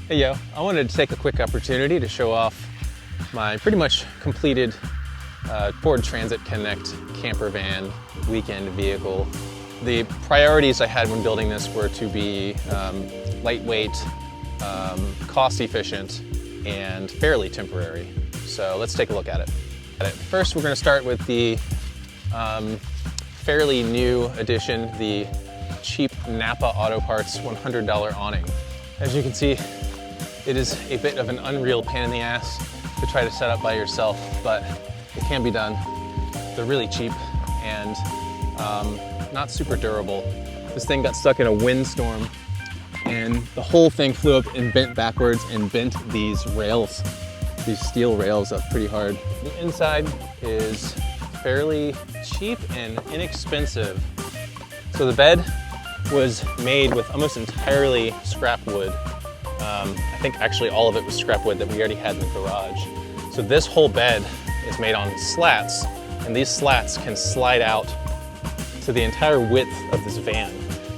Hey yo, I wanted to take a quick opportunity to show off my pretty much completed Ford Transit Connect camper van weekend vehicle. The priorities I had when building this were to be lightweight, cost efficient, and fairly temporary. So let's take a look at it. First, we're going to start with the fairly new addition, the cheap Napa Auto Parts $100 awning. As you can see, it is a bit of an unreal pain in the ass to try to set up by yourself, but it can be done. They're really cheap and not super durable. This thing got stuck in a windstorm and the whole thing flew up and bent backwards and bent these rails, these steel rails up pretty hard. The inside is fairly cheap and inexpensive. So the bed was made with almost entirely scrap wood. I think actually all of it was scrap wood that we already had in the garage. So this whole bed is made on slats, and these slats can slide out to the entire width of this van.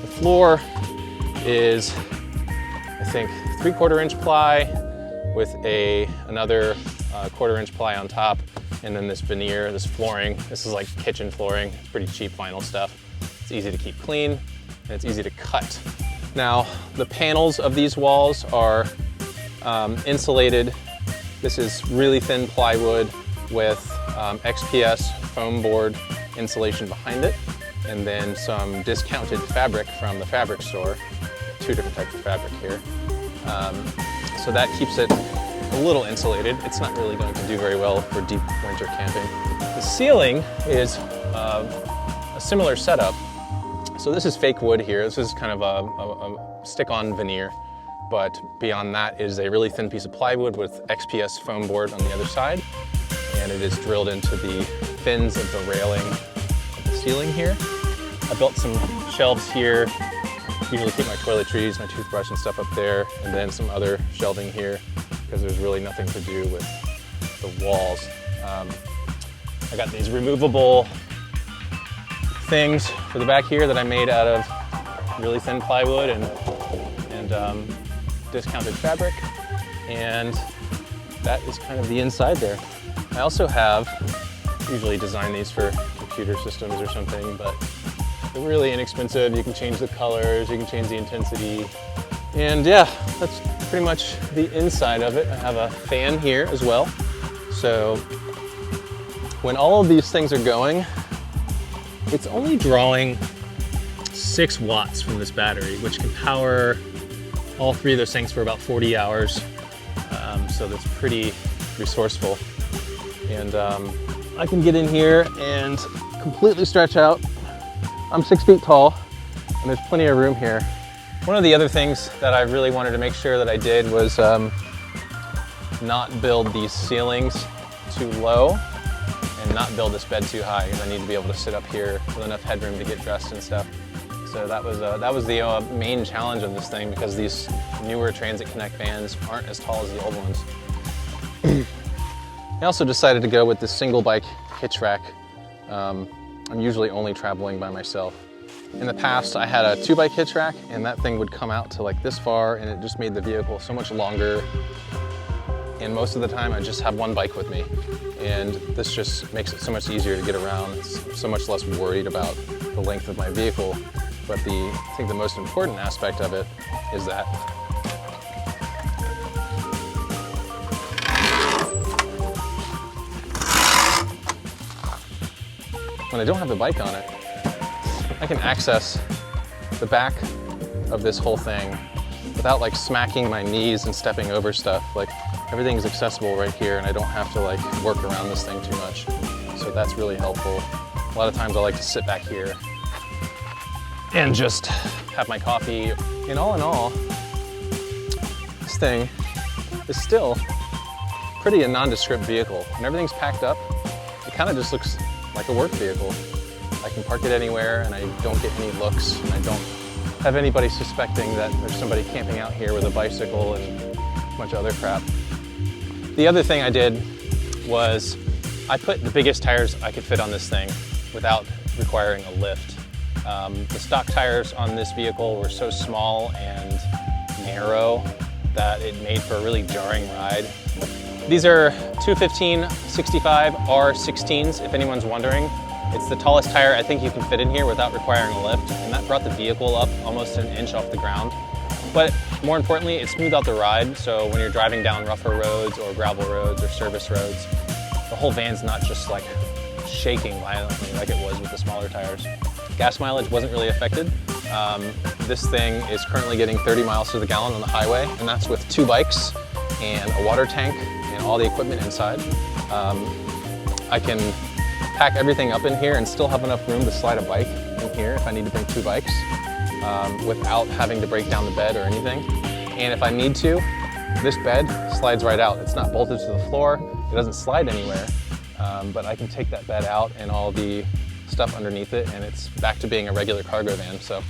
The floor is, I think, 3/4 inch ply with another 1/4 inch ply on top, and then this veneer, this flooring. This is like kitchen flooring. It's pretty cheap vinyl stuff. It's easy to keep clean, and it's easy to cut. Now, the panels of these walls are insulated. This is really thin plywood with XPS foam board insulation behind it, and then some discounted fabric from the fabric store. Two different types of fabric here. So that keeps it a little insulated. It's not really going to do very well for deep winter camping. The ceiling is a similar setup. So this is fake wood here. This is kind of a stick-on veneer, but beyond that is a really thin piece of plywood with XPS foam board on the other side, and it is drilled into the fins of the railing of the ceiling here. I built some shelves here. Usually keep my toiletries, my toothbrush and stuff up there, and then some other shelving here because there's really nothing to do with the walls. I got these removable things for the back here that I made out of really thin plywood and discounted fabric, and that is kind of the inside there. I also have, usually design these for computer systems or something, but they're really inexpensive. You can change the colors, you can change the intensity, and yeah, that's pretty much the inside of it. I have a fan here as well, so when all of these things are going, it's only drawing 6 watts from this battery, which can power all 3 of those things for about 40 hours. So that's pretty resourceful. And I can get in here and completely stretch out. I'm 6 feet tall, and there's plenty of room here. One of the other things that I really wanted to make sure that I did was not build these ceilings too low, and not build this bed too high, because I need to be able to sit up here with enough headroom to get dressed and stuff. So that was the main challenge of this thing, because these newer Transit Connect vans aren't as tall as the old ones. I also decided to go with this single bike hitch rack. I'm usually only traveling by myself. In the past, I had a 2-bike hitch rack, and that thing would come out to like this far, and it just made the vehicle so much longer. And most of the time I just have 1 bike with me, and this just makes it so much easier to get around. It's so much less worried about the length of my vehicle. But I think the most important aspect of it is that when I don't have the bike on it, I can access the back of this whole thing without like smacking my knees and stepping over stuff. Like, everything's accessible right here, and I don't have to like work around this thing too much. So that's really helpful. A lot of times I like to sit back here and just have my coffee. And all in all, this thing is still pretty a nondescript vehicle. When everything's packed up, it kind of just looks like a work vehicle. I can park it anywhere, and I don't get any looks, and I don't have anybody suspecting that there's somebody camping out here with a bicycle and a bunch of other crap. The other thing I did was I put the biggest tires I could fit on this thing without requiring a lift. The stock tires on this vehicle were so small and narrow that it made for a really jarring ride. These are 215/65 R16s, if anyone's wondering. It's the tallest tire I think you can fit in here without requiring a lift, and that brought the vehicle up almost an inch off the ground. But more importantly, it smoothed out the ride, so when you're driving down rougher roads or gravel roads or service roads, the whole van's not just like shaking violently like it was with the smaller tires. Gas mileage wasn't really affected. This thing is currently getting 30 miles to the gallon on the highway, and that's with 2 bikes and a water tank and all the equipment inside. I can pack everything up in here and still have enough room to slide a bike in here if I need to bring 2 bikes without having to break down the bed or anything. And if I need to, this bed slides right out. It's not bolted to the floor. It doesn't slide anywhere, but I can take that bed out and all the stuff underneath it, and it's back to being a regular cargo van. So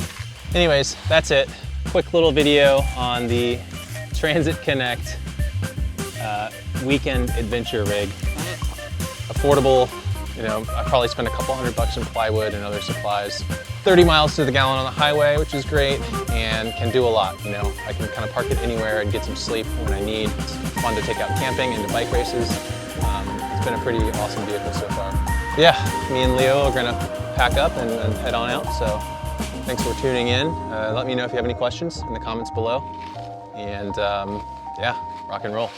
anyways, that's it. Quick little video on the Transit Connect weekend adventure rig. Affordable, you know, I probably spent a couple $100 in plywood and other supplies. 30 miles to the gallon on the highway, which is great, and can do a lot, you know. I can kind of park it anywhere and get some sleep when I need. It's fun to take out camping and to bike races. It's been a pretty awesome vehicle so far. Yeah, me and Leo are gonna pack up and head on out, so thanks for tuning in. Let me know if you have any questions in the comments below. And yeah, rock and roll.